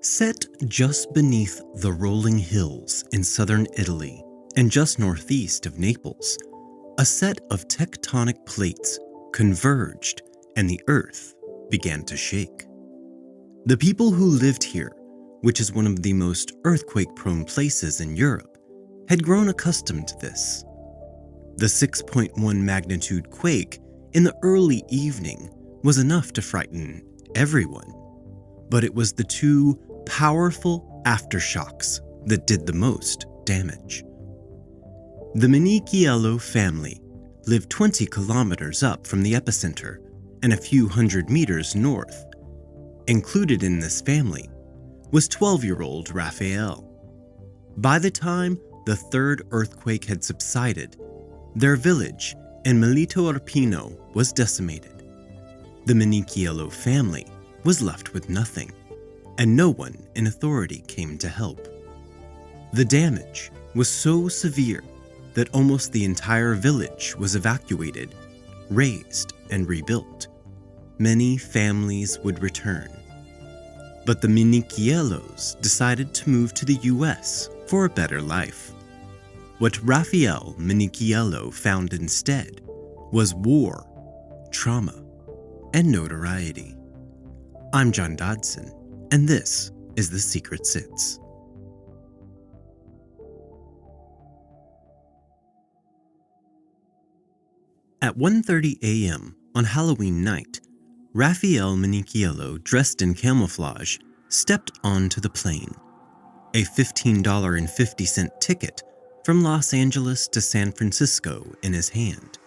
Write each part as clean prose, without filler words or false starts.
Set just beneath the rolling hills in southern Italy and just northeast of Naples, a set of tectonic plates converged and the earth began to shake. The people who lived here, which is one of the most earthquake-prone places in Europe, had grown accustomed to this. The 6.1 magnitude quake in the early evening was enough to frighten everyone, but it was the two powerful aftershocks that did the most damage. The Minichiello family lived 20 kilometers up from the epicenter and a few hundred meters north. Included in this family was 12-year-old Raffaele. By the time the third earthquake had subsided, their village in Milito Arpino was decimated. The Minichiello family was left with nothing, and no one in authority came to help. The damage was so severe that almost the entire village was evacuated, razed, and rebuilt. Many families would return. But the Minichiellos decided to move to the US for a better life. What Raffaele Minichiello found instead was war, trauma, and notoriety. I'm John Dodson, and this is The Secret Sits. At 1:30 a.m. on Halloween night, Raffaele Minichiello, dressed in camouflage, stepped onto the plane. A $15.50 ticket from Los Angeles to San Francisco in his hand.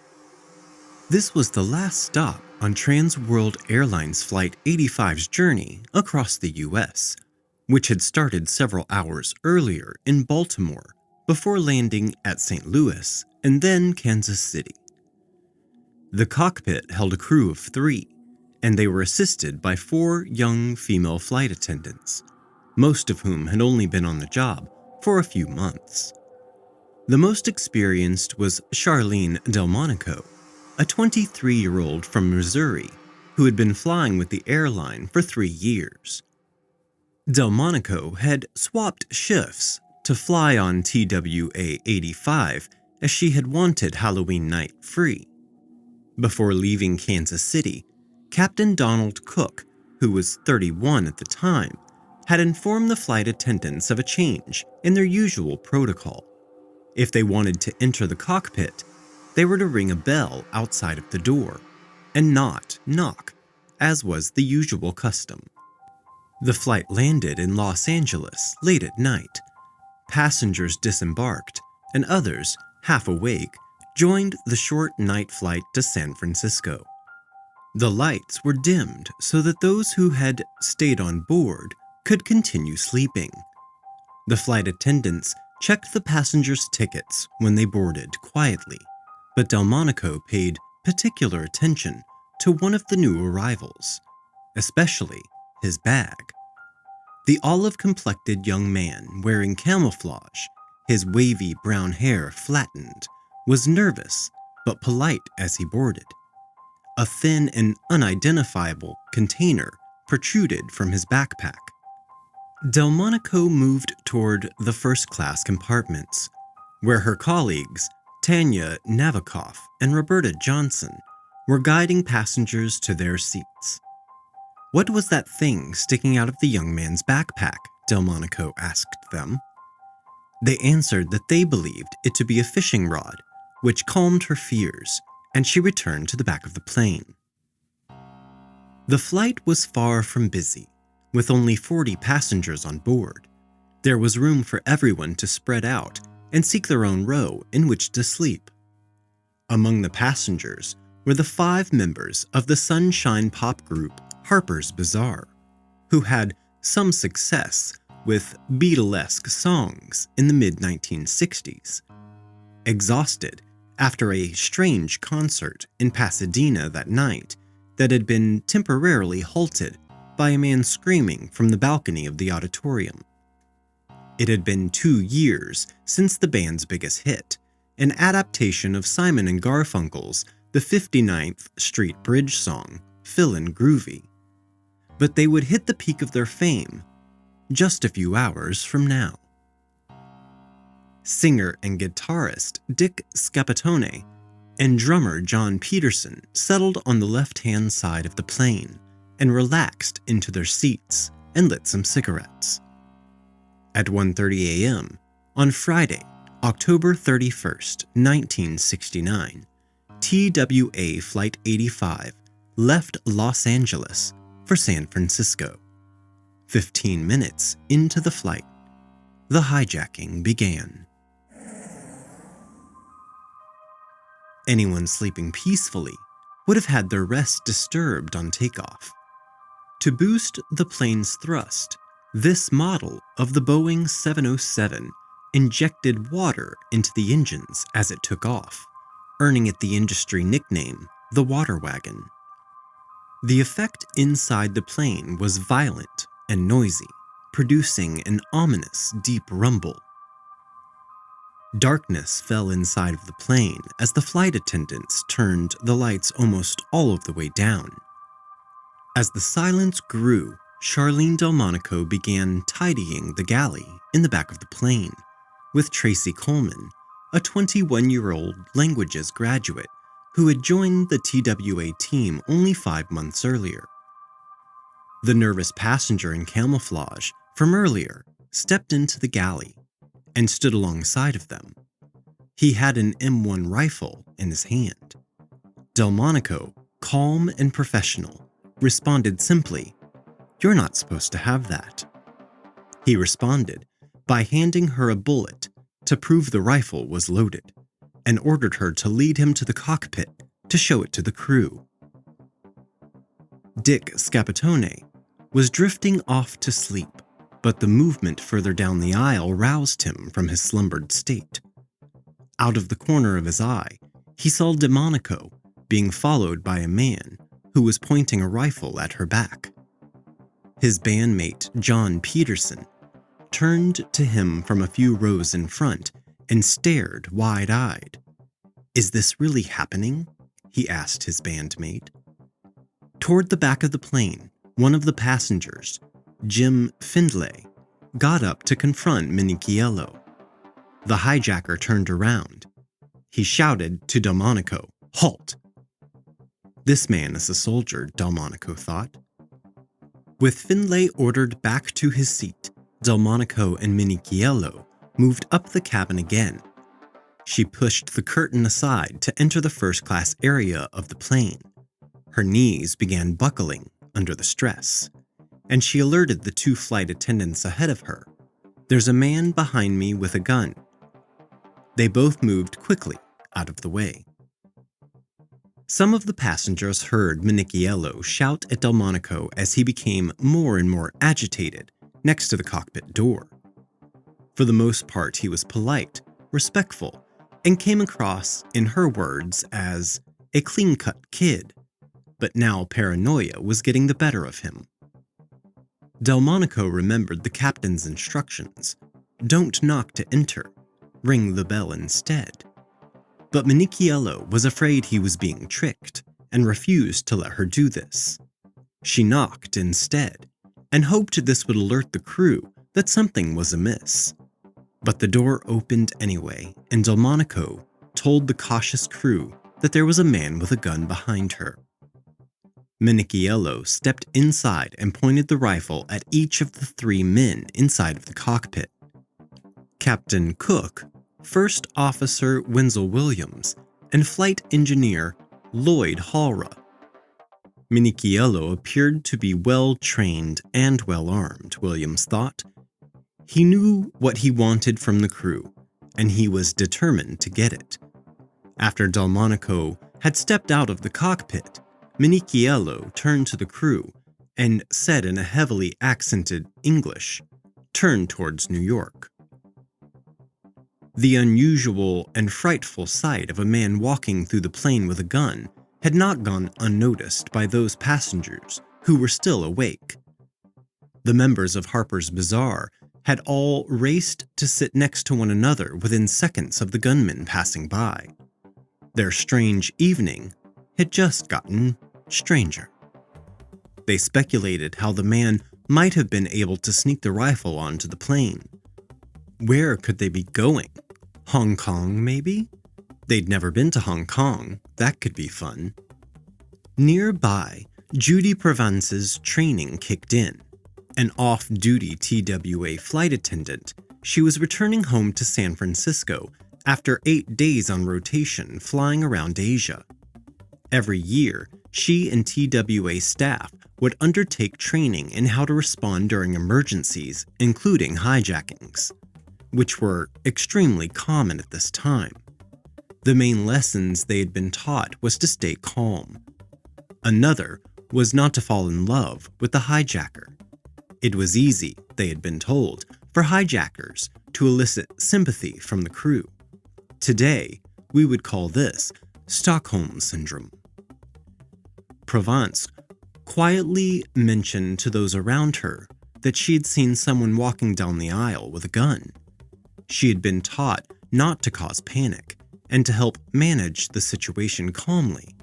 This was the last stop on Trans World Airlines Flight 85's journey across the U.S., which had started several hours earlier in Baltimore before landing at St. Louis and then Kansas City. The cockpit held a crew of 3, and they were assisted by 4 young female flight attendants, most of whom had only been on the job for a few months. The most experienced was Charlene Delmonico, a 23-year-old from Missouri who had been flying with the airline for 3 years. Delmonico had swapped shifts to fly on TWA85 as she had wanted Halloween night free. Before leaving Kansas City, Captain Donald Cook, who was 31 at the time, had informed the flight attendants of a change in their usual protocol. If they wanted to enter the cockpit, they were to ring a bell outside of the door and not knock, as was the usual custom. The flight landed in Los Angeles late at night. Passengers disembarked, and others, half awake, joined the short night flight to San Francisco. The lights were dimmed so that those who had stayed on board could continue sleeping. The flight attendants checked the passengers' tickets when they boarded quietly, but Delmonico paid particular attention to one of the new arrivals, especially his bag. The olive-complected young man wearing camouflage, his wavy brown hair flattened, was nervous but polite as he boarded. A thin and unidentifiable container protruded from his backpack. Delmonico moved toward the first-class compartments, where her colleagues, Tanya Navikoff and Roberta Johnson, were guiding passengers to their seats. What was that thing sticking out of the young man's backpack? Delmonico asked them. They answered that they believed it to be a fishing rod, which calmed her fears, and she returned to the back of the plane. The flight was far from busy, with only 40 passengers on board. There was room for everyone to spread out and seek their own row in which to sleep. Among the passengers were the 5 members of the sunshine pop group Harpers Bazaar, who had some success with Beatlesque songs in the mid-1960s. Exhausted after a strange concert in Pasadena that night that had been temporarily halted by a man screaming from the balcony of the auditorium. It had been 2 years since the band's biggest hit, an adaptation of Simon and Garfunkel's The 59th Street Bridge song, Fillin' Groovy. But they would hit the peak of their fame just a few hours from now. Singer and guitarist Dick Scapatone and drummer John Peterson settled on the left-hand side of the plane and relaxed into their seats and lit some cigarettes. At 1:30 a.m. on Friday, October 31st, 1969, TWA Flight 85 left Los Angeles for San Francisco. 15 minutes into the flight, the hijacking began. Anyone sleeping peacefully would have had their rest disturbed on takeoff. To boost the plane's thrust, this model of the Boeing 707 injected water into the engines as it took off, earning it the industry nickname, the water wagon. The effect inside the plane was violent and noisy, producing an ominous deep rumble. Darkness fell inside of the plane as the flight attendants turned the lights almost all of the way down. As the silence grew, Charlene Delmonico began tidying the galley in the back of the plane, with Tracy Coleman, a 21-year-old languages graduate who had joined the TWA team only 5 months earlier. The nervous passenger in camouflage from earlier stepped into the galley and stood alongside of them. He had an M1 rifle in his hand. Delmonico, calm and professional, responded simply, "You're not supposed to have that." He responded by handing her a bullet to prove the rifle was loaded, and ordered her to lead him to the cockpit to show it to the crew. Dick Scapatone was drifting off to sleep, but the movement further down the aisle roused him from his slumbered state. Out of the corner of his eye, he saw Delmonico being followed by a man who was pointing a rifle at her back. His bandmate, John Peterson, turned to him from a few rows in front and stared wide-eyed. "Is this really happening?" he asked his bandmate. Toward the back of the plane, one of the passengers, Jim Findlay, got up to confront Minichiello. The hijacker turned around. He shouted to Delmonico, "Halt!" This man is a soldier, Delmonico thought. With Findlay ordered back to his seat, Delmonico and Minichiello moved up the cabin again. She pushed the curtain aside to enter the first-class area of the plane. Her knees began buckling under the stress, and she alerted the 2 flight attendants ahead of her. "There's a man behind me with a gun." They both moved quickly out of the way. Some of the passengers heard Minichiello shout at Delmonico as he became more and more agitated next to the cockpit door. For the most part, he was polite, respectful, and came across, in her words, as a clean-cut kid. But now paranoia was getting the better of him. Delmonico remembered the captain's instructions: "Don't knock to enter, ring the bell instead." But Minichiello was afraid he was being tricked and refused to let her do this. She knocked instead and hoped this would alert the crew that something was amiss. But the door opened anyway, and Delmonico told the cautious crew that there was a man with a gun behind her. Minichiello stepped inside and pointed the rifle at each of the 3 men inside of the cockpit. Captain Cook, First Officer Wenzel Williams, and Flight Engineer Lloyd Halra. Minichiello appeared to be well-trained and well-armed, Williams thought. He knew what he wanted from the crew, and he was determined to get it. After Delmonico had stepped out of the cockpit, Minichiello turned to the crew and said in a heavily accented English, "Turn towards New York." The unusual and frightful sight of a man walking through the plane with a gun had not gone unnoticed by those passengers who were still awake. The members of Harpers Bazaar had all raced to sit next to one another within seconds of the gunman passing by. Their strange evening had just gotten stranger. They speculated how the man might have been able to sneak the rifle onto the plane. Where could they be going? Hong Kong, maybe? They'd never been to Hong Kong. That could be fun. Nearby, Judy Provence's training kicked in. An off-duty TWA flight attendant, she was returning home to San Francisco after 8 days on rotation flying around Asia. Every year, she and TWA staff would undertake training in how to respond during emergencies, including hijackings, which were extremely common at this time. The main lessons they had been taught was to stay calm. Another was not to fall in love with the hijacker. It was easy, they had been told, for hijackers to elicit sympathy from the crew. Today, we would call this Stockholm Syndrome. Provence quietly mentioned to those around her that she had seen someone walking down the aisle with a gun. She had been taught not to cause panic and to help manage the situation calmly.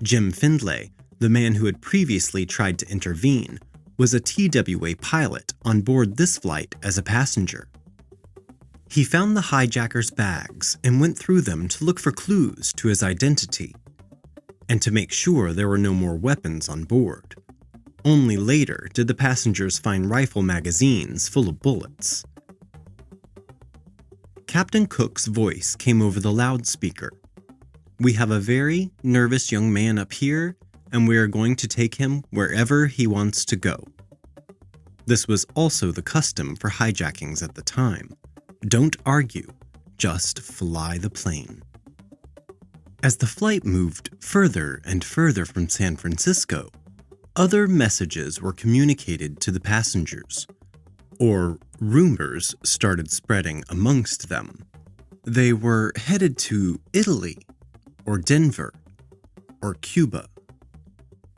Jim Findlay, the man who had previously tried to intervene, was a TWA pilot on board this flight as a passenger. He found the hijackers' bags and went through them to look for clues to his identity, and to make sure there were no more weapons on board. Only later did the passengers find rifle magazines full of bullets. Captain Cook's voice came over the loudspeaker. "We have a very nervous young man up here, and we are going to take him wherever he wants to go." This was also the custom for hijackings at the time. Don't argue, just fly the plane. As the flight moved further and further from San Francisco, other messages were communicated to the passengers, or rumors started spreading amongst them. They were headed to Italy, or Denver, or Cuba.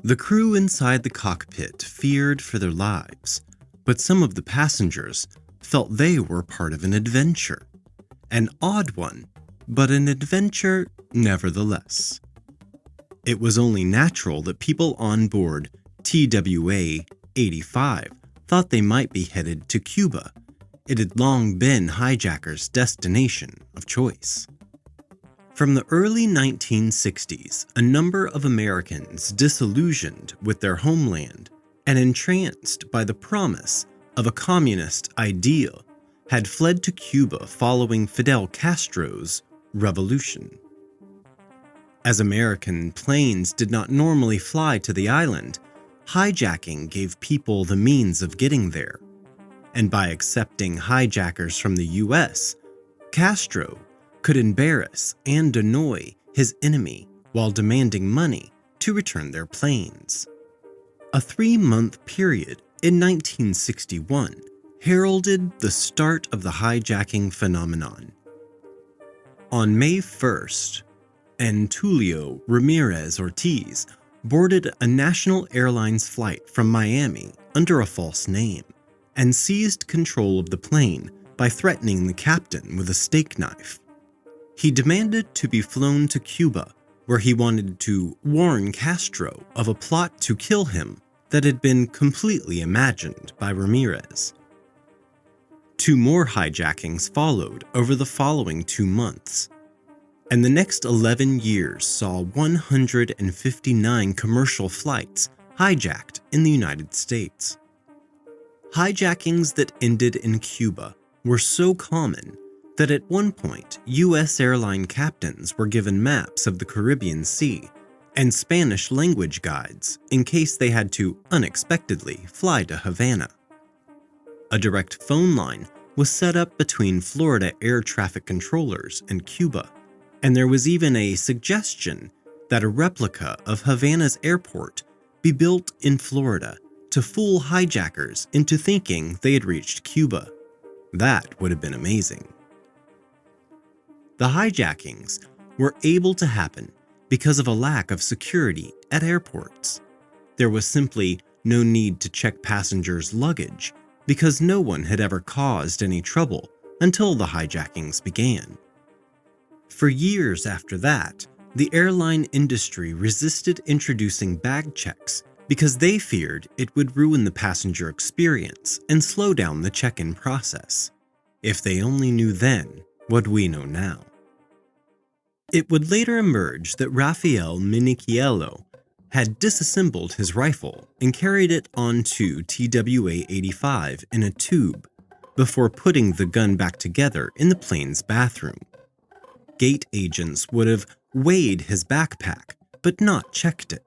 The crew inside the cockpit feared for their lives, but some of the passengers felt they were part of an adventure. An odd one, but an adventure nevertheless. It was only natural that people on board TWA85 thought they might be headed to Cuba. It had long been hijackers' destination of choice. From the early 1960s, a number of Americans disillusioned with their homeland and entranced by the promise of a communist ideal had fled to Cuba following Fidel Castro's revolution. As American planes did not normally fly to the island, hijacking gave people the means of getting there. And by accepting hijackers from the US, Castro could embarrass and annoy his enemy while demanding money to return their planes. A 3-month period in 1961 heralded the start of the hijacking phenomenon. On May 1st, Antulio Ramirez Ortiz boarded a national airlines flight from Miami under a false name and seized control of the plane by threatening the captain with a steak knife. He demanded to be flown to Cuba, where he wanted to warn Castro of a plot to kill him that had been completely imagined by Ramirez. 2 more hijackings followed over the following 2 months, and the next 11 years saw 159 commercial flights hijacked in the United States. Hijackings that ended in Cuba were so common that at one point, U.S. airline captains were given maps of the Caribbean Sea and Spanish language guides in case they had to unexpectedly fly to Havana. A direct phone line was set up between Florida air traffic controllers and Cuba, and there was even a suggestion that a replica of Havana's airport be built in Florida to fool hijackers into thinking they had reached Cuba. That would have been amazing. The hijackings were able to happen because of a lack of security at airports. There was simply no need to check passengers' luggage because no one had ever caused any trouble until the hijackings began. For years after that, the airline industry resisted introducing bag checks because they feared it would ruin the passenger experience and slow down the check-in process. If they only knew then what we know now. It would later emerge that Raffaele Minichiello had disassembled his rifle and carried it onto TWA85 in a tube before putting the gun back together in the plane's bathroom. Gate agents would have weighed his backpack, but not checked it.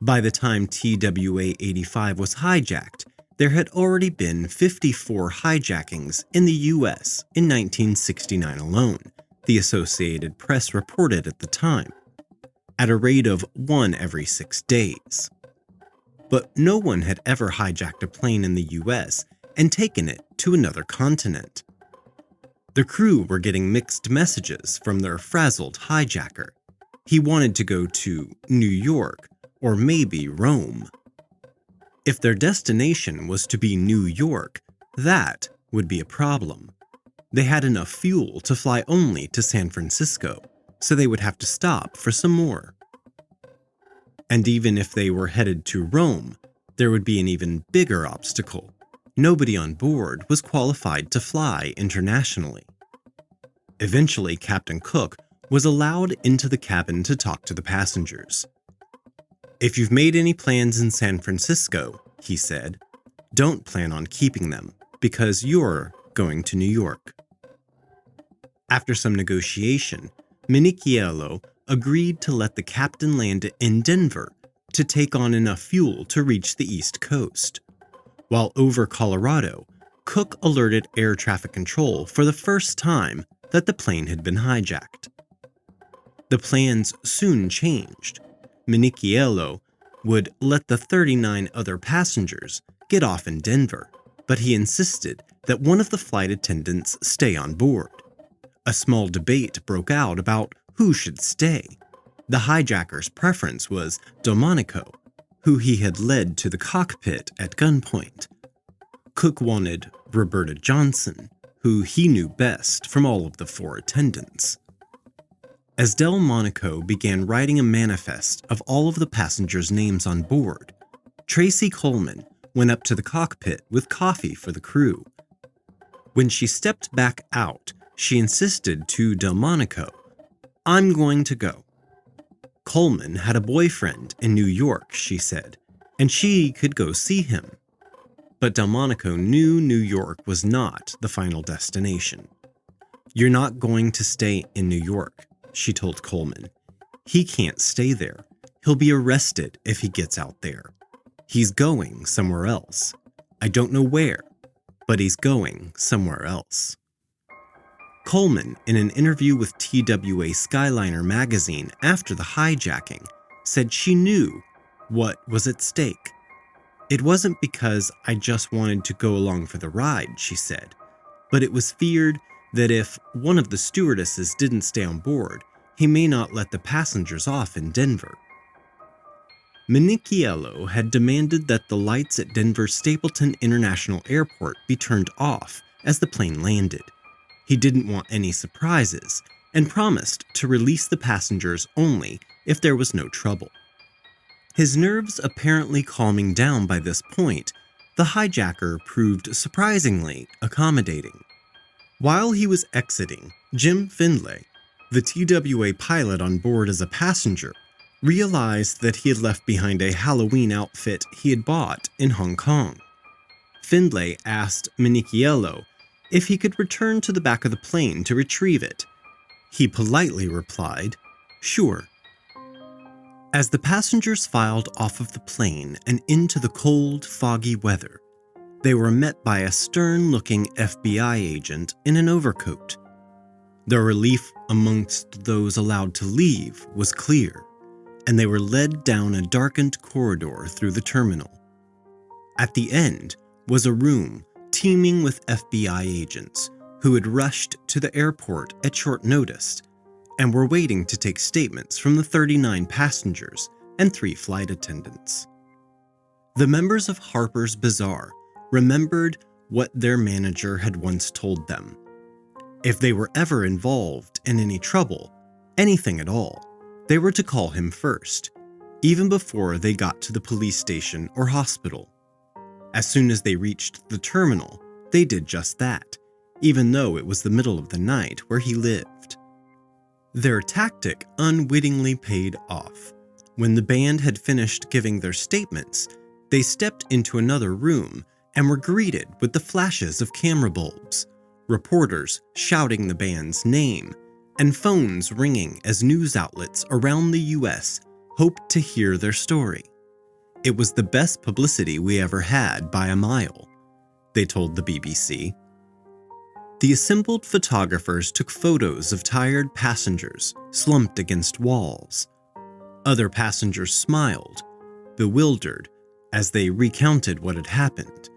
By the time TWA85 was hijacked, there had already been 54 hijackings in the U.S. in 1969 alone, the Associated Press reported at the time, at a rate of 1 every 6 days. But no one had ever hijacked a plane in the U.S. and taken it to another continent. The crew were getting mixed messages from their frazzled hijacker. He wanted to go to New York or maybe Rome. If their destination was to be New York, that would be a problem. They had enough fuel to fly only to San Francisco, so they would have to stop for some more. And even if they were headed to Rome, there would be an even bigger obstacle. Nobody on board was qualified to fly internationally. Eventually, Captain Cook was allowed into the cabin to talk to the passengers. "If you've made any plans in San Francisco," he said, "don't plan on keeping them, because you're going to New York." After some negotiation, Minichiello agreed to let the captain land in Denver to take on enough fuel to reach the East Coast. While over Colorado, Cook alerted air traffic control for the first time that the plane had been hijacked. The plans soon changed. Minichiello would let the 39 other passengers get off in Denver, but he insisted that one of the flight attendants stay on board. A small debate broke out about who should stay. The hijacker's preference was Delmonico, who he had led to the cockpit at gunpoint. Cook wanted Roberta Johnson, who he knew best from all of the 4 attendants. As Delmonico began writing a manifest of all of the passengers' names on board, Tracy Coleman went up to the cockpit with coffee for the crew. When she stepped back out, she insisted to Delmonico, "I'm going to go." Coleman had a boyfriend in New York, she said, and she could go see him. But Delmonico knew New York was not the final destination. "You're not going to stay in New York," she told Coleman. "He can't stay there. He'll be arrested if he gets out there. He's going somewhere else. I don't know where, but he's going somewhere else." Coleman, in an interview with TWA Skyliner magazine after the hijacking, said she knew what was at stake. "It wasn't because I just wanted to go along for the ride," she said, "but it was feared that if one of the stewardesses didn't stay on board, he may not let the passengers off in Denver." Minichiello had demanded that the lights at Denver's Stapleton International Airport be turned off as the plane landed. He didn't want any surprises and promised to release the passengers only if there was no trouble. His nerves apparently calming down by this point, the hijacker proved surprisingly accommodating. While he was exiting, Jim Findlay, the TWA pilot on board as a passenger, realized that he had left behind a Halloween outfit he had bought in Hong Kong. Findlay asked Minichiello if he could return to the back of the plane to retrieve it. He politely replied, "Sure." As the passengers filed off of the plane and into the cold, foggy weather, they were met by a stern-looking FBI agent in an overcoat. The relief amongst those allowed to leave was clear, and they were led down a darkened corridor through the terminal. At the end was a room teeming with FBI agents who had rushed to the airport at short notice and were waiting to take statements from the 39 passengers and 3 flight attendants. The members of Harpers Bazaar remembered what their manager had once told them. If they were ever involved in any trouble, anything at all, they were to call him first, even before they got to the police station or hospital. As soon as they reached the terminal, they did just that, even though it was the middle of the night where he lived. Their tactic unwittingly paid off. When the band had finished giving their statements, they stepped into another room and were greeted with the flashes of camera bulbs, reporters shouting the band's name, and phones ringing as news outlets around the U.S. hoped to hear their story. It was the best publicity we ever had by a mile, they told the BBC. The assembled photographers took photos of tired passengers slumped against walls. Other passengers smiled, bewildered, as they recounted what had happened.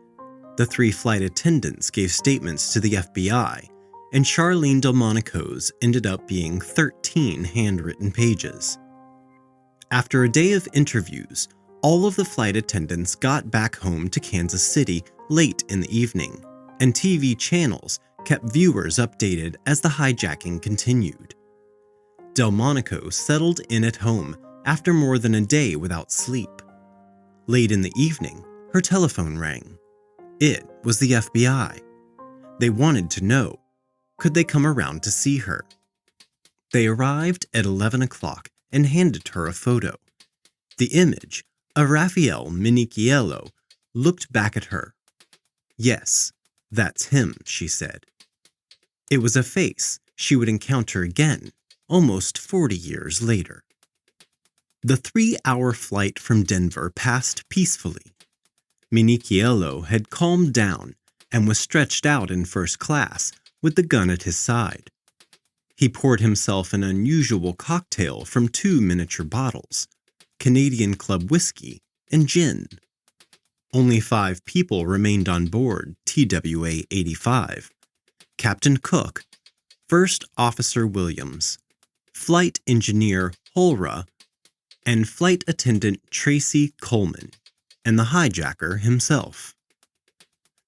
The 3 flight attendants gave statements to the FBI, and Charlene Delmonico's ended up being 13 handwritten pages. After a day of interviews, all of the flight attendants got back home to Kansas City late in the evening, and TV channels kept viewers updated as the hijacking continued. Delmonico settled in at home after more than a day without sleep. Late in the evening, her telephone rang. It was the FBI. They wanted to know, could they come around to see her? They arrived at 11 o'clock and handed her a photo. The image of Raffaele Minichiello looked back at her. Yes, that's him, she said. It was a face she would encounter again, almost 40 years later. The 3-hour flight from Denver passed peacefully. Minichiello had calmed down and was stretched out in first class with the gun at his side. He poured himself an unusual cocktail from 2 miniature bottles, Canadian Club whiskey and gin. Only 5 people remained on board TWA85. Captain Cook, First Officer Williams, Flight Engineer Holra, and Flight Attendant Tracy Coleman, and the hijacker himself.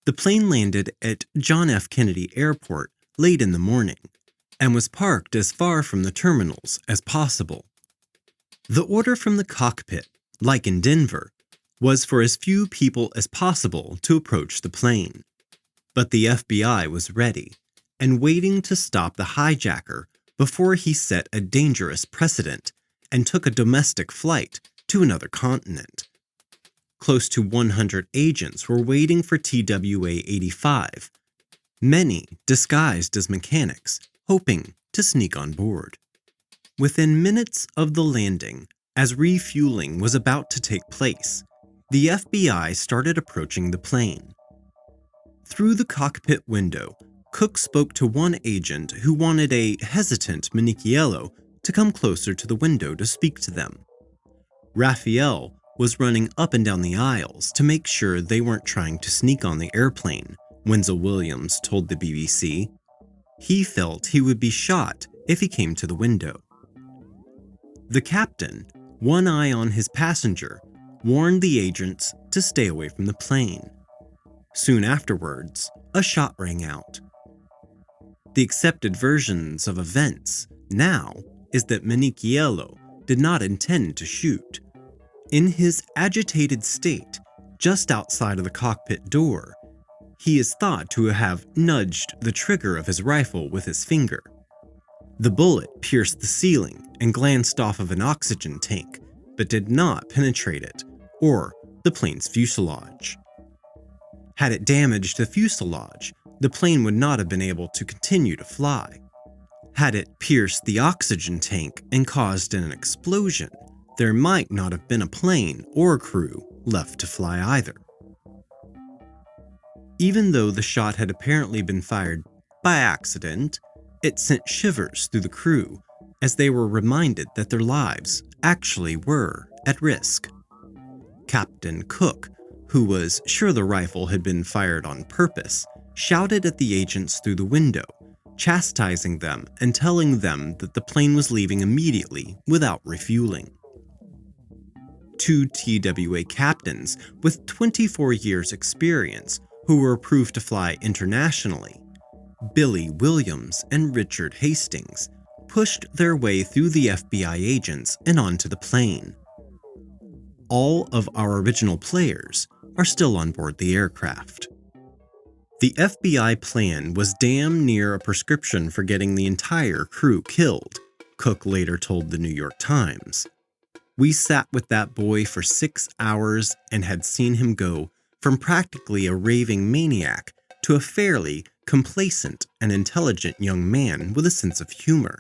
The plane landed at John F. Kennedy Airport late in the morning and was parked as far from the terminals as possible. The order from the cockpit, like in Denver, was for as few people as possible to approach the plane. But the FBI was ready and waiting to stop the hijacker before he set a dangerous precedent and took a domestic flight to another continent. Close to 100 agents were waiting for TWA85, many disguised as mechanics, hoping to sneak on board. Within minutes of the landing, as refueling was about to take place, the FBI started approaching the plane. Through the cockpit window, Cook spoke to one agent who wanted a hesitant Minichiello to come closer to the window to speak to them. Raffaele was running up and down the aisles to make sure they weren't trying to sneak on the airplane, Wenzel Williams told the BBC. He felt he would be shot if he came to the window. The captain, one eye on his passenger, warned the agents to stay away from the plane. Soon afterwards, a shot rang out. The accepted versions of events now is that Minichiello did not intend to shoot. In his agitated state, just outside of the cockpit door, he is thought to have nudged the trigger of his rifle with his finger. The bullet pierced the ceiling and glanced off of an oxygen tank, but did not penetrate it or the plane's fuselage. Had it damaged the fuselage, the plane would not have been able to continue to fly. Had it pierced the oxygen tank and caused an explosion, there might not have been a plane or crew left to fly either. Even though the shot had apparently been fired by accident, it sent shivers through the crew as they were reminded that their lives actually were at risk. Captain Cook, who was sure the rifle had been fired on purpose, shouted at the agents through the window, chastising them and telling them that the plane was leaving immediately without refueling. 2 TWA captains with 24 years' experience who were approved to fly internationally, Billy Williams and Richard Hastings, pushed their way through the FBI agents and onto the plane. all of our original players are still on board the aircraft. The FBI plan was damn near a prescription for getting the entire crew killed, Cook later told the New York Times. We sat with that boy for 6 hours and had seen him go from practically a raving maniac to a fairly complacent and intelligent young man with a sense of humor.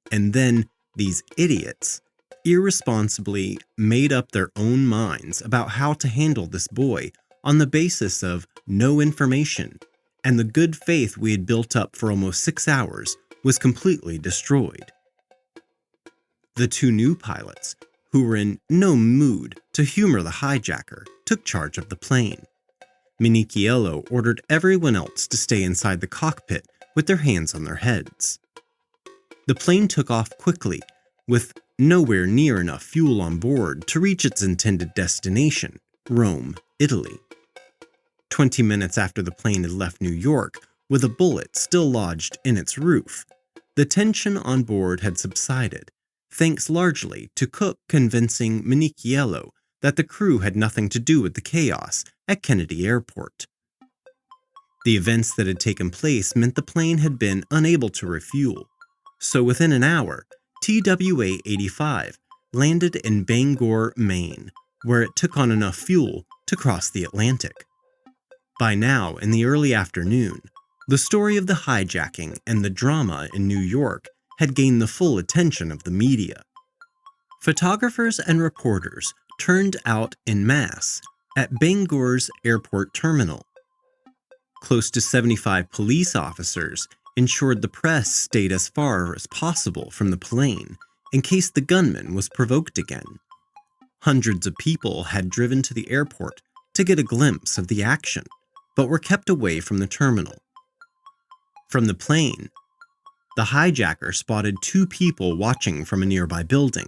And then these idiots irresponsibly made up their own minds about how to handle this boy on the basis of no information, and the good faith we had built up for almost 6 hours was completely destroyed. The two new pilots, who were in no mood to humor the hijacker, took charge of the plane. Minichiello ordered everyone else to stay inside the cockpit with their hands on their heads. The plane took off quickly, with nowhere near enough fuel on board to reach its intended destination, Rome, Italy. 20 minutes after the plane had left New York, with a bullet still lodged in its roof, the tension on board had subsided, thanks largely to Cook convincing Minichiello that the crew had nothing to do with the chaos at Kennedy Airport. The events that had taken place meant the plane had been unable to refuel, so within an hour, TWA85 landed in Bangor, Maine, where it took on enough fuel to cross the Atlantic. By now, in the early afternoon, the story of the hijacking and the drama in New York had gained the full attention of the media. Photographers and reporters turned out en masse at Bangor's airport terminal. Close to 75 police officers ensured the press stayed as far as possible from the plane in case the gunman was provoked again. Hundreds of people had driven to the airport to get a glimpse of the action, but were kept away from the terminal. From the plane, the hijacker spotted two people watching from a nearby building.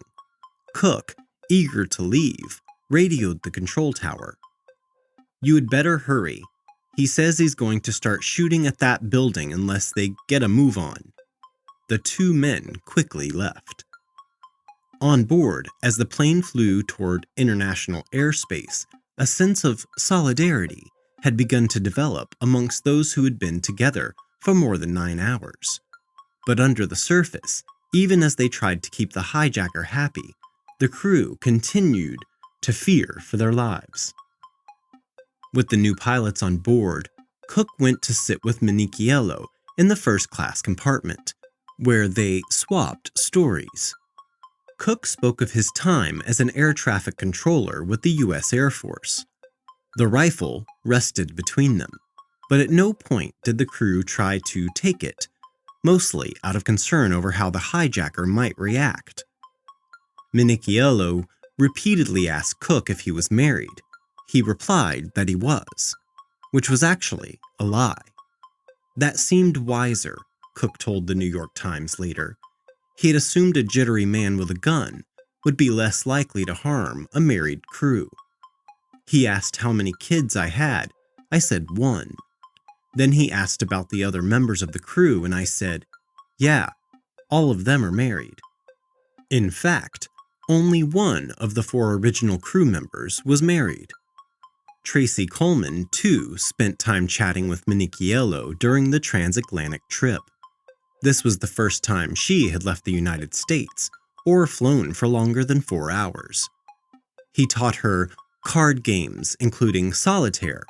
Cook, eager to leave, radioed the control tower. "You had better hurry. He says he's going to start shooting at that building unless they get a move on." The two men quickly left. On board, as the plane flew toward international airspace, a sense of solidarity had begun to develop amongst those who had been together for more than 9 hours. But under the surface, even as they tried to keep the hijacker happy, the crew continued to fear for their lives. With the new pilots on board, Cook went to sit with Minichiello in the first-class compartment, where they swapped stories. Cook spoke of his time as an air traffic controller with the U.S. Air Force. The rifle rested between them, but at no point did the crew try to take it, mostly out of concern over how the hijacker might react. Minichiello repeatedly asked Cook if he was married. He replied that he was, which was actually a lie. That seemed wiser, Cook told the New York Times later. He had assumed a jittery man with a gun would be less likely to harm a married crew. He asked how many kids I had. I said 1. Then he asked about the other members of the crew, and I said, "Yeah, all of them are married." In fact, only one of the 4 original crew members was married. Tracy Coleman, too, spent time chatting with Minichiello during the transatlantic trip. This was the first time she had left the United States or flown for longer than 4 hours. He taught her card games, including solitaire,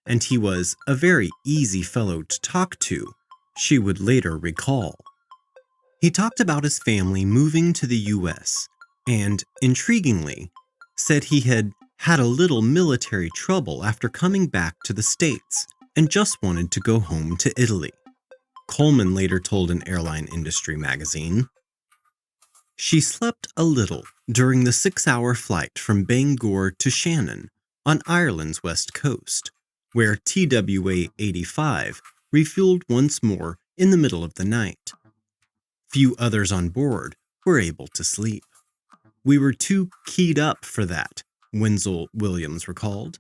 and he was a very easy fellow to talk to, she would later recall. He talked about his family moving to the U.S. and, intriguingly, said he had had a little military trouble after coming back to the States and just wanted to go home to Italy. Coleman later told an airline industry magazine, "She slept a little during the 6-hour flight from Bangor to Shannon on Ireland's west coast, where TWA85 refueled once more in the middle of the night. Few others on board were able to sleep. We were too keyed up for that," Wenzel Williams recalled.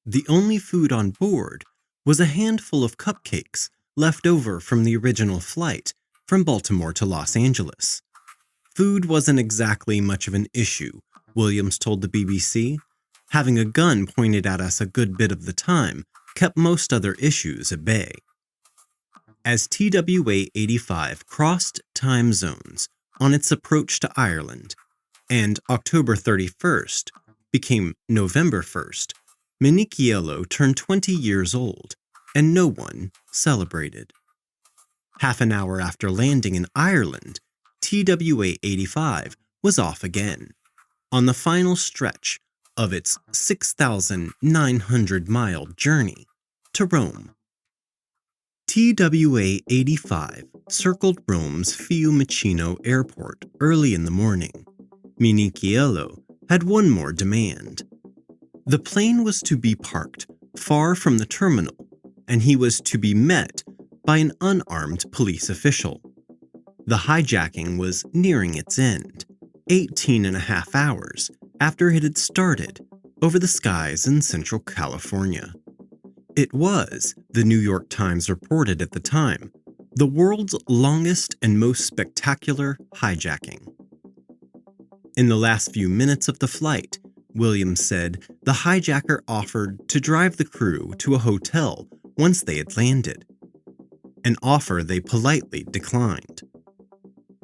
"The only food on board was a handful of cupcakes left over from the original flight from Baltimore to Los Angeles. Food wasn't exactly much of an issue," Williams told the BBC. having a gun pointed at us a good bit of the time kept most other issues at bay. As TWA85 crossed time zones on its approach to Ireland, and October 31st became November 1st, Minichiello turned 20 years old, and no one celebrated. Half an hour after landing in Ireland, TWA85 was off again, on the final stretch of its 6,900-mile journey to Rome. TWA85 circled Rome's Fiumicino Airport early in the morning. Minichiello had one more demand. The plane was to be parked far from the terminal, and he was to be met by an unarmed police official. The hijacking was nearing its end, 18 and a half hours after it had started over the skies in Central California. It was, the New York Times reported at the time, the world's longest and most spectacular hijacking. In the last few minutes of the flight, Williams said the hijacker offered to drive the crew to a hotel once they had landed, an offer they politely declined.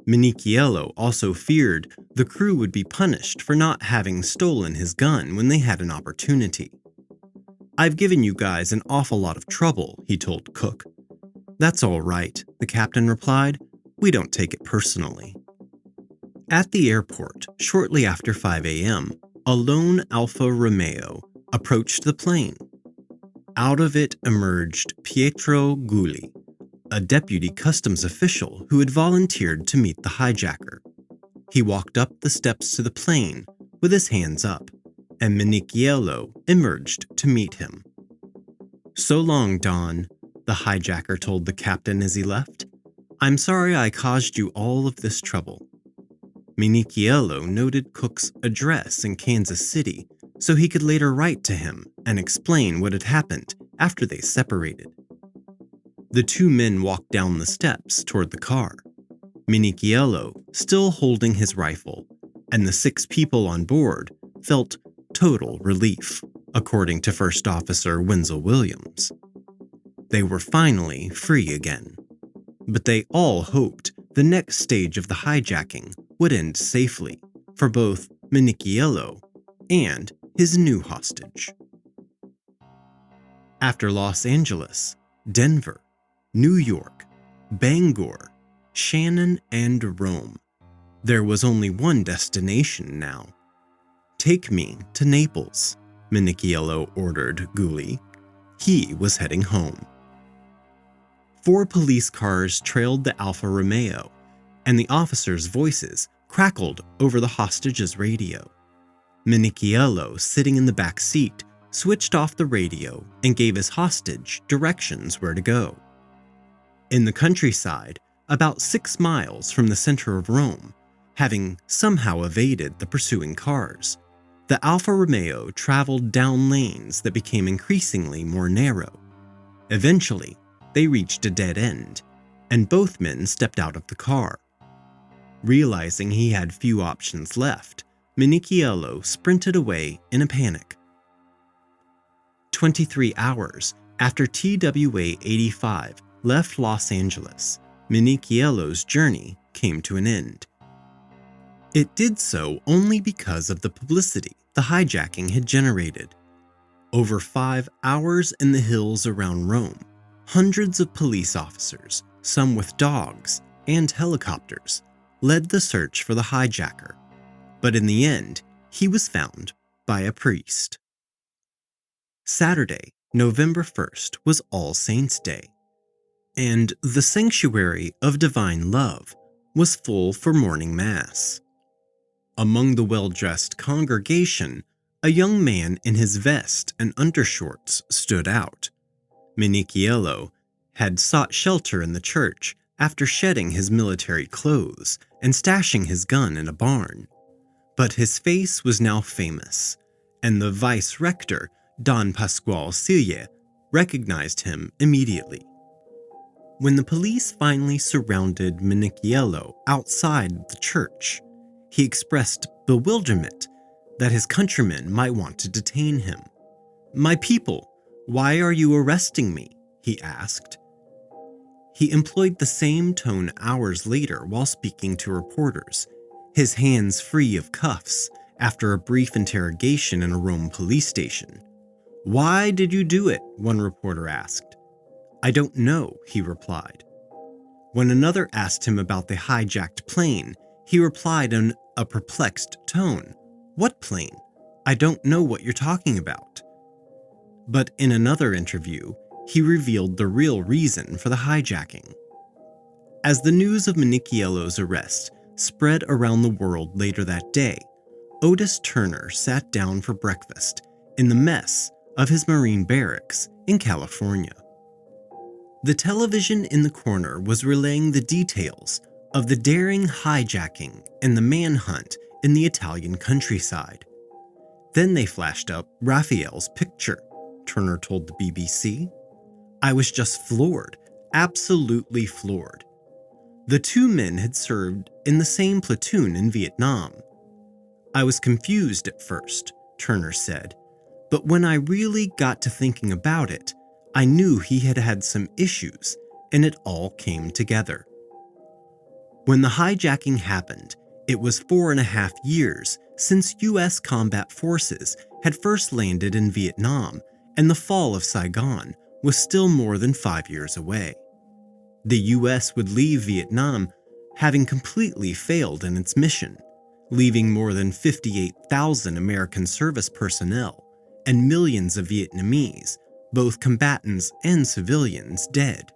Minichiello also feared the crew would be punished for not having stolen his gun when they had an opportunity. "I've given you guys an awful lot of trouble," he told Cook. "That's all right," the captain replied. "We don't take it personally." At the airport, shortly after 5 a.m., a lone Alfa Romeo approached the plane. Out of it emerged Pietro Gulli, a deputy customs official who had volunteered to meet the hijacker. He walked up the steps to the plane with his hands up, and Minichiello emerged to meet him. "So long, Don," the hijacker told the captain as he left. "I'm sorry I caused you all of this trouble." Minichiello noted Cook's address in Kansas City so he could later write to him and explain what had happened after they separated. The two men walked down the steps toward the car, Minichiello still holding his rifle, and the 6 people on board felt total relief, according to First Officer Wenzel Williams. They were finally free again, but they all hoped the next stage of the hijacking would end safely for both Minichiello and his new hostage. After Los Angeles, Denver, New York, Bangor, Shannon, and Rome, there was only one destination now. "Take me to Naples," Minichiello ordered Gulli. He was heading home. 4 police cars trailed the Alfa Romeo, and the officers' voices crackled over the hostage's radio. Minichiello, sitting in the back seat, switched off the radio and gave his hostage directions where to go. In the countryside, about 6 miles from the center of Rome, having somehow evaded the pursuing cars, the Alfa Romeo traveled down lanes that became increasingly more narrow. Eventually, they reached a dead end, and both men stepped out of the car. Realizing he had few options left, Minichiello sprinted away in a panic. 23 hours after TWA85 left Los Angeles, Minichiello's journey came to an end. It did so only because of the publicity the hijacking had generated. Over 5 hours in the hills around Rome, hundreds of police officers, some with dogs and helicopters, led the search for the hijacker, but in the end, he was found by a priest. Saturday, November 1st, was All Saints' Day, and the Sanctuary of Divine Love was full for morning mass. Among the well-dressed congregation, a young man in his vest and undershorts stood out. Minichiello had sought shelter in the church after shedding his military clothes and stashing his gun in a barn. But his face was now famous, and the vice-rector, Don Pasquale Cille, recognized him immediately. When the police finally surrounded Minichiello outside the church, he expressed bewilderment that his countrymen might want to detain him. "My people, why are you arresting me?" he asked. He employed the same tone hours later while speaking to reporters, his hands free of cuffs after a brief interrogation in a Rome police station. "Why did you do it?" one reporter asked. "I don't know," he replied. When another asked him about the hijacked plane, he replied in a perplexed tone, "What plane? I don't know what you're talking about." But in another interview, he revealed the real reason for the hijacking. As the news of Minichiello's arrest spread around the world later that day, Otis Turner sat down for breakfast in the mess of his Marine barracks in California. The television in the corner was relaying the details of the daring hijacking and the manhunt in the Italian countryside. Then they flashed up Raffaele's picture, Turner told the BBC. "I was just floored, absolutely floored. The two men had served in the same platoon in Vietnam. I was confused at first," Turner said, "but when I really got to thinking about it, I knew he had had some issues, and it all came together." When the hijacking happened, it was 4.5 years since U.S. combat forces had first landed in Vietnam, and the fall of Saigon was still more than 5 years away. The U.S. would leave Vietnam having completely failed in its mission, leaving more than 58,000 American service personnel and millions of Vietnamese, both combatants and civilians, dead.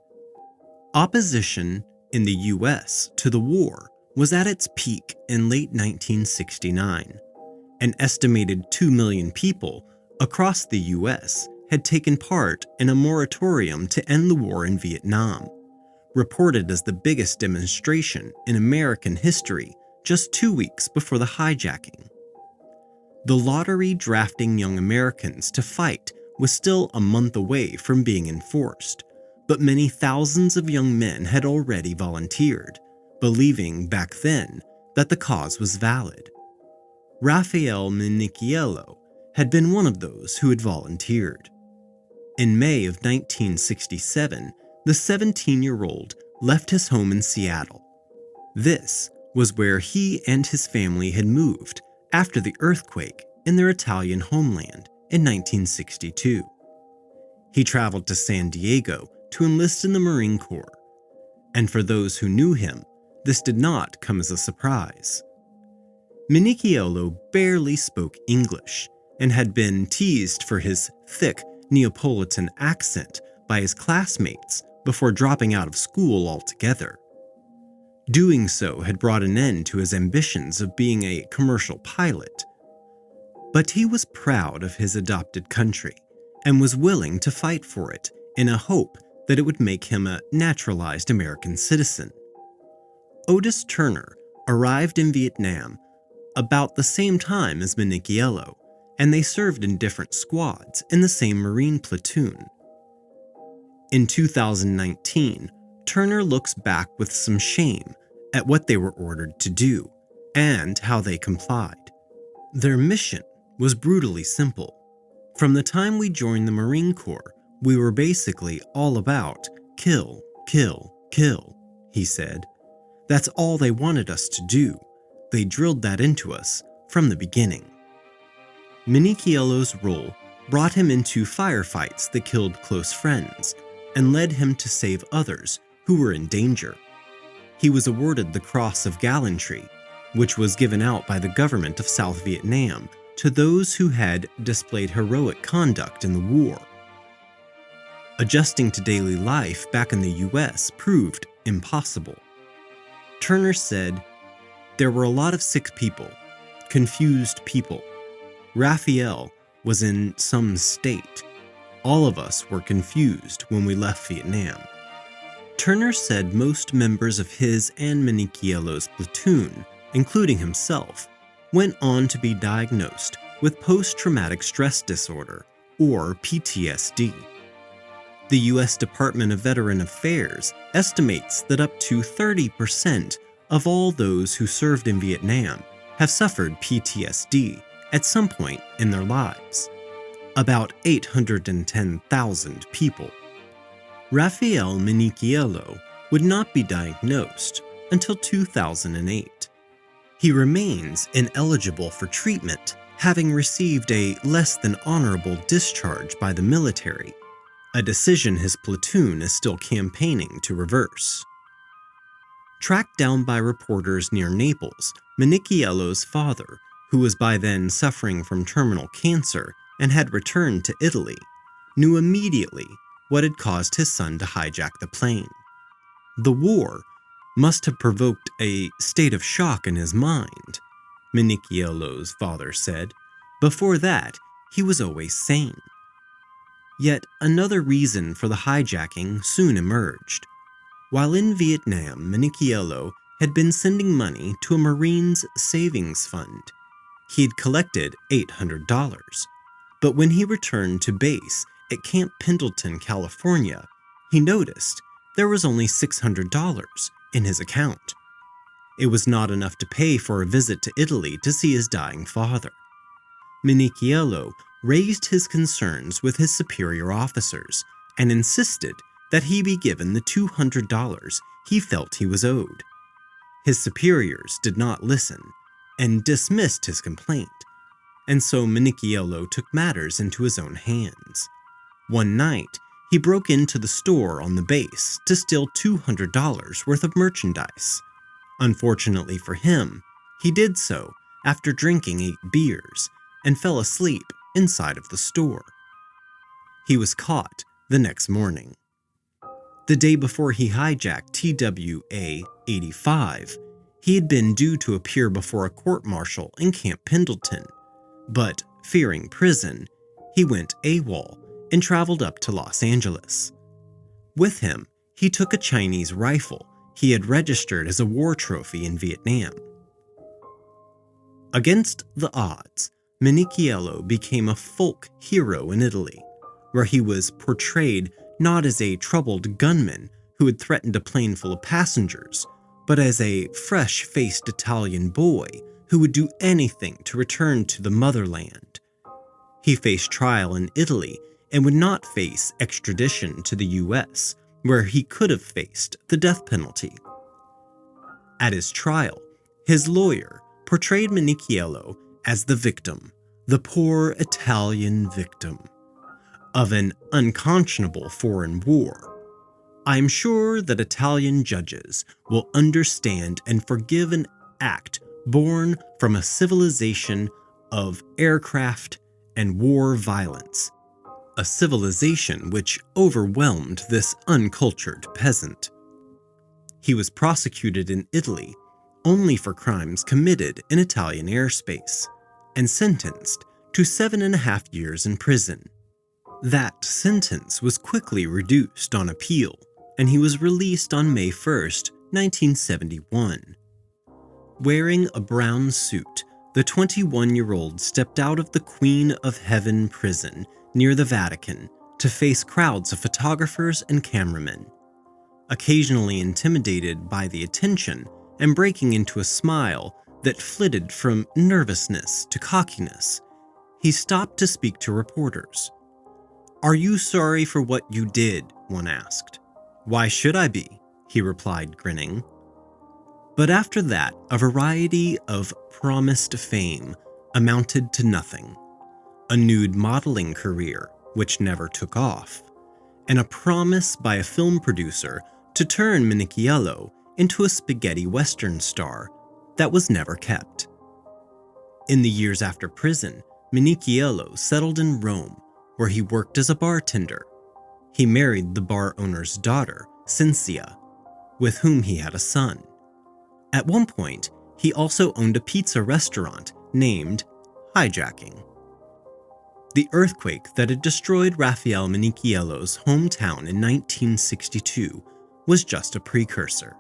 Opposition in the U.S. to the war was at its peak in late 1969. An estimated 2 million people across the U.S. had taken part in a moratorium to end the war in Vietnam, reported as the biggest demonstration in American history just 2 weeks before the hijacking. The lottery drafting young Americans to fight was still a month away from being enforced, but many thousands of young men had already volunteered, believing back then that the cause was valid. Raffaele Minichiello had been one of those who had volunteered. In May of 1967, the 17-year-old left his home in Seattle. This was where he and his family had moved after the earthquake in their Italian homeland in 1962. He traveled to San Diego to enlist in the Marine Corps, and for those who knew him, this did not come as a surprise. Minichiello barely spoke English and had been teased for his thick Neapolitan accent by his classmates before dropping out of school altogether. Doing so had brought an end to his ambitions of being a commercial pilot. But he was proud of his adopted country and was willing to fight for it in a hope that it would make him a naturalized American citizen. Otis Turner arrived in Vietnam about the same time as Minichiello, and they served in different squads in the same Marine platoon. In 2019, Turner looks back with some shame at what they were ordered to do and how they complied. Their mission was brutally simple. From the time we joined the Marine Corps, we were basically all about kill, kill, kill, he said. That's all they wanted us to do. They drilled that into us from the beginning. Minichiello's role brought him into firefights that killed close friends and led him to save others who were in danger. He was awarded the Cross of Gallantry, which was given out by the government of South Vietnam to those who had displayed heroic conduct in the war. Adjusting to daily life back in the U.S. proved impossible. Turner said, "There were a lot of sick people, confused people. Raffaele was in some state. All of us were confused when we left Vietnam." Turner said most members of his and Minichiello's platoon, including himself, went on to be diagnosed with post-traumatic stress disorder, or PTSD. The U.S. Department of Veteran Affairs estimates that up to 30% of all those who served in Vietnam have suffered PTSD at some point in their lives. About 810,000 people. Raffaele Minichiello would not be diagnosed until 2008. He remains ineligible for treatment, having received a less than honorable discharge by the military, a decision his platoon is still campaigning to reverse. Tracked down by reporters near Naples, Minichiello's father, who was by then suffering from terminal cancer and had returned to Italy, knew immediately what had caused his son to hijack the plane. The war must have provoked a state of shock in his mind, Minichiello's father said. Before that, he was always sane. Yet another reason for the hijacking soon emerged. While in Vietnam, Minichiello had been sending money to a Marines savings fund. He had collected $800, but when he returned to base at Camp Pendleton, California, he noticed there was only $600 in his account. It was not enough to pay for a visit to Italy to see his dying father. Minichiello raised his concerns with his superior officers and insisted that he be given the $200 he felt he was owed. His superiors did not listen and dismissed his complaint, and so Minichiello took matters into his own hands. One night, he broke into the store on the base to steal $200 worth of merchandise. Unfortunately for him, he did so after drinking 8 beers and fell asleep inside of the store. He was caught the next morning. The day before he hijacked TWA85, he had been due to appear before a court-martial in Camp Pendleton, but fearing prison, he went AWOL and traveled up to Los Angeles. With him, he took a Chinese rifle he had registered as a war trophy in Vietnam. Against the odds, Minichiello became a folk hero in Italy, where he was portrayed not as a troubled gunman who had threatened a plane full of passengers, but as a fresh-faced Italian boy who would do anything to return to the motherland. He faced trial in Italy and would not face extradition to the US, where he could have faced the death penalty. At his trial, his lawyer portrayed Minichiello as the victim, the poor Italian victim, of an unconscionable foreign war. I'm sure that Italian judges will understand and forgive an act born from a civilization of aircraft and war violence, a civilization which overwhelmed this uncultured peasant. He was prosecuted in Italy only for crimes committed in Italian airspace and sentenced to 7.5 years in prison. That sentence was quickly reduced on appeal, and he was released on May 1st, 1971. Wearing a brown suit, the 21-year-old stepped out of the Queen of Heaven prison near the Vatican to face crowds of photographers and cameramen. Occasionally intimidated by the attention and breaking into a smile that flitted from nervousness to cockiness, he stopped to speak to reporters. "Are you sorry for what you did?" one asked. "Why should I be?" he replied, grinning. But after that, a variety of promised fame amounted to nothing. A nude modeling career, which never took off, and a promise by a film producer to turn Minichiello into a spaghetti western star that was never kept. In the years after prison, Minichiello settled in Rome, where he worked as a bartender. He married the bar owner's daughter, Cynthia, with whom he had a son. At one point, he also owned a pizza restaurant named Hijacking. The earthquake that had destroyed Raffaele Minichiello's hometown in 1962 was just a precursor.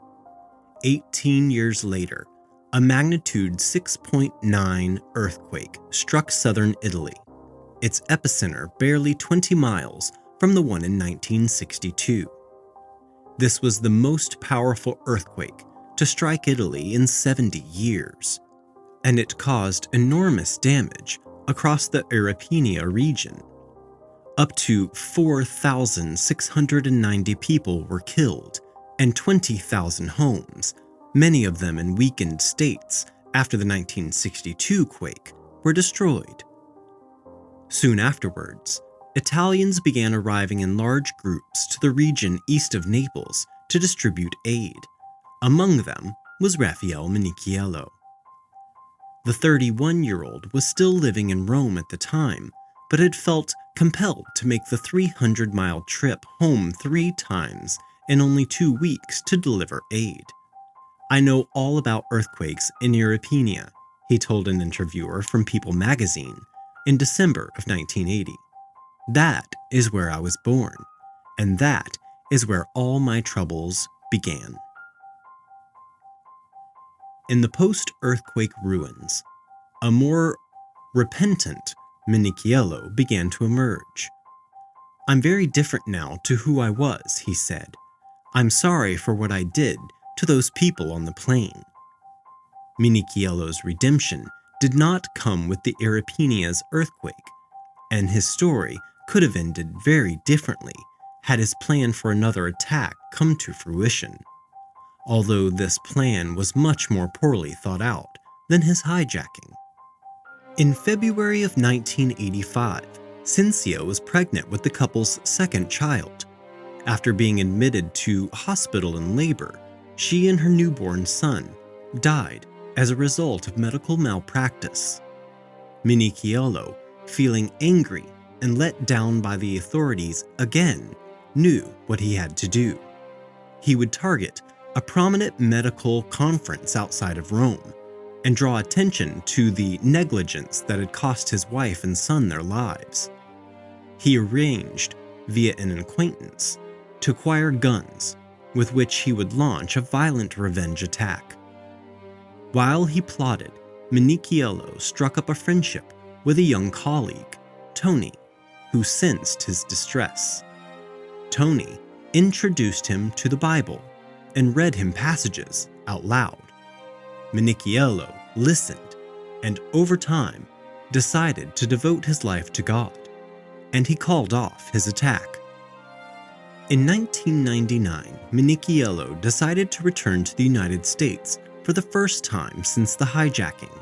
18 years later, a magnitude 6.9 earthquake struck southern Italy, its epicenter barely 20 miles from the one in 1962. This was the most powerful earthquake to strike Italy in 70 years, and it caused enormous damage across the Aripina region. Up to 4,690 people were killed, and 20,000 homes, many of them in weakened states after the 1962 quake, were destroyed. Soon afterwards, Italians began arriving in large groups to the region east of Naples to distribute aid. Among them was Raffaele Minichiello. The 31-year-old was still living in Rome at the time, but had felt compelled to make the 300-mile trip home 3 times in only 2 weeks to deliver aid. "I know all about earthquakes in Aripina," he told an interviewer from People magazine in December of 1980. "That is where I was born, and that is where all my troubles began." In the post-earthquake ruins, a more repentant Minichiello began to emerge. "I'm very different now to who I was," he said. "I'm sorry for what I did to those people on the plane." Minichiello's redemption did not come with the Aripina's earthquake, and his story could have ended very differently had his plan for another attack come to fruition, although this plan was much more poorly thought out than his hijacking. In February of 1985, Cinzia was pregnant with the couple's second child. After being admitted to hospital in labor, she and her newborn son died as a result of medical malpractice. Minichiello, feeling angry and let down by the authorities again, knew what he had to do. He would target a prominent medical conference outside of Rome and draw attention to the negligence that had cost his wife and son their lives. He arranged, via an acquaintance, to acquire guns with which he would launch a violent revenge attack. While he plotted, Minichiello struck up a friendship with a young colleague, Tony, who sensed his distress. Tony introduced him to the Bible and read him passages out loud. Minichiello listened and, over time, decided to devote his life to God, and he called off his attack. In 1999, Minichiello decided to return to the United States for the first time since the hijacking.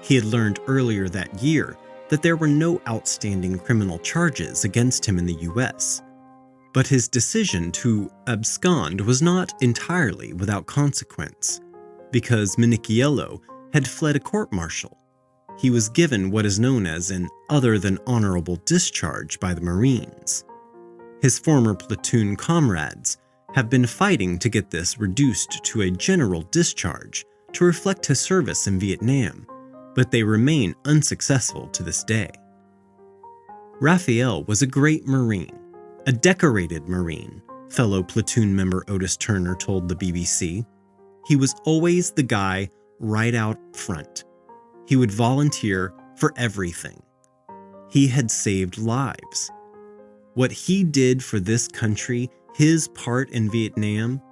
He had learned earlier that year that there were no outstanding criminal charges against him in the U.S., but his decision to abscond was not entirely without consequence. Because Minichiello had fled a court-martial, he was given what is known as an other-than-honorable discharge by the Marines. His former platoon comrades have been fighting to get this reduced to a general discharge to reflect his service in Vietnam, but they remain unsuccessful to this day. Raffaele was a great Marine, a decorated Marine, fellow platoon member Otis Turner told the BBC. He was always the guy right out front. He would volunteer for everything. He had saved lives. What he did for this country, his part in Vietnam,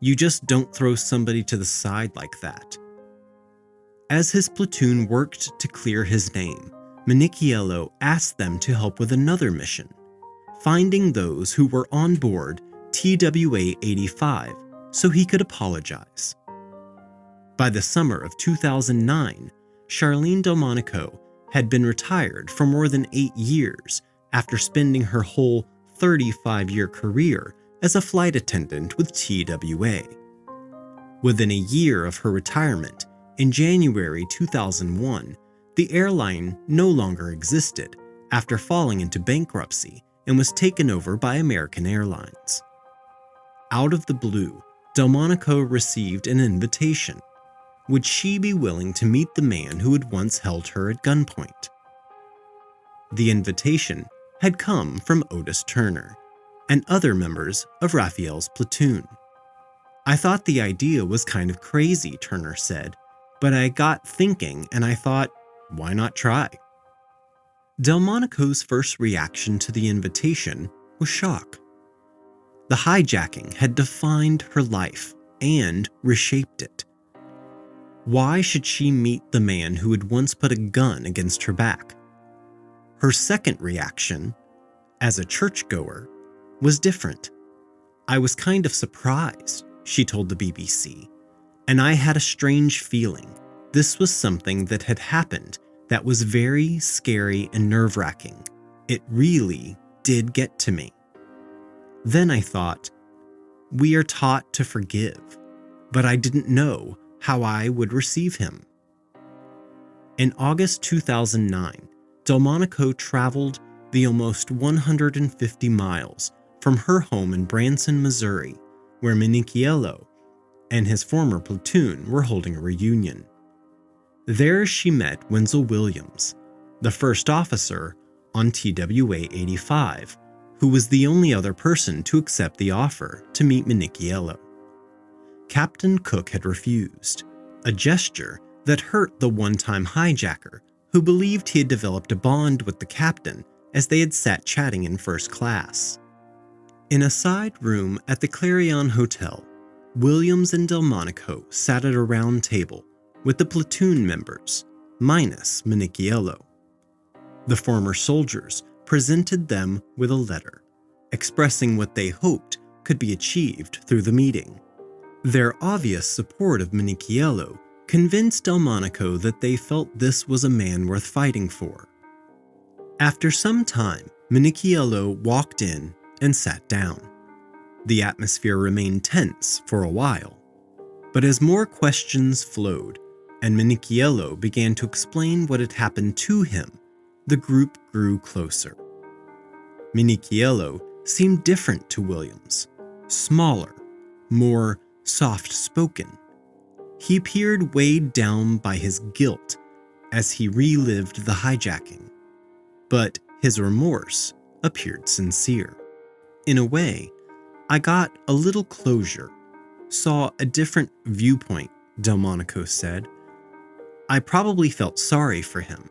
you just don't throw somebody to the side like that. As his platoon worked to clear his name, Minichiello asked them to help with another mission, finding those who were on board TWA85 so he could apologize. By the summer of 2009, Charlene Delmonico had been retired for more than 8 years after spending her whole 35-year career as a flight attendant with TWA. Within a year of her retirement, in January 2001, the airline no longer existed after falling into bankruptcy and was taken over by American Airlines. Out of the blue, Delmonico received an invitation. Would she be willing to meet the man who had once held her at gunpoint? The invitation had come from Otis Turner and other members of Raffaele's platoon. "I thought the idea was kind of crazy," Turner said, "but I got thinking and I thought, why not try?" Delmonico's first reaction to the invitation was shock. The hijacking had defined her life and reshaped it. Why should she meet the man who had once put a gun against her back? Her second reaction, as a churchgoer, was different. I was kind of surprised, she told the BBC, and I had a strange feeling. This was something that had happened that was very scary and nerve-wracking. It really did get to me. Then I thought, we are taught to forgive, but I didn't know how I would receive him. In August 2009, Delmonico traveled the almost 150 miles from her home in Branson, Missouri, where Minichiello and his former platoon were holding a reunion. There she met Wenzel Williams, the first officer on TWA85, who was the only other person to accept the offer to meet Minichiello. Captain Cook had refused, a gesture that hurt the one-time hijacker who believed he had developed a bond with the captain as they had sat chatting in first class. In a side room at the Clarion Hotel, Williams and Delmonico sat at a round table with the platoon members, minus Minichiello. The former soldiers presented them with a letter, expressing what they hoped could be achieved through the meeting. Their obvious support of Minichiello convinced Delmonico that they felt this was a man worth fighting for. After some time, Minichiello walked in and sat down. The atmosphere remained tense for a while, but as more questions flowed and Minichiello began to explain what had happened to him, the group grew closer. Minichiello seemed different to Williams, smaller, more soft-spoken. He appeared weighed down by his guilt as he relived the hijacking, but his remorse appeared sincere. In a way, I got a little closure, saw a different viewpoint, Delmonico said. I probably felt sorry for him.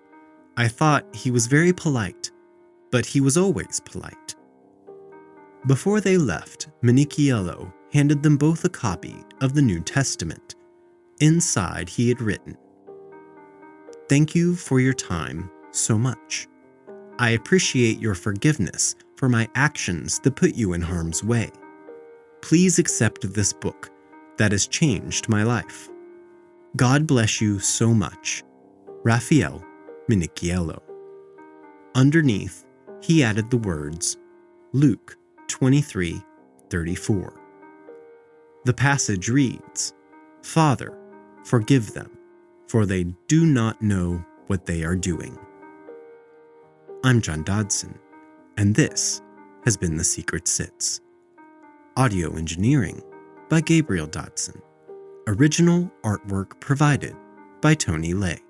I thought he was very polite, but he was always polite. Before they left, Minichiello handed them both a copy of the New Testament. Inside he had written, "Thank you for your time so much. I appreciate your forgiveness for my actions that put you in harm's way. Please accept this book that has changed my life. God bless you so much. Raffaele Minichiello." Underneath, he added the words, Luke 23:34. The passage reads, "Father, forgive them, for they do not know what they are doing." I'm John Dodson, and this has been The Secret Sits. Audio engineering by Gabriel Dodson. Original artwork provided by Tony Lay.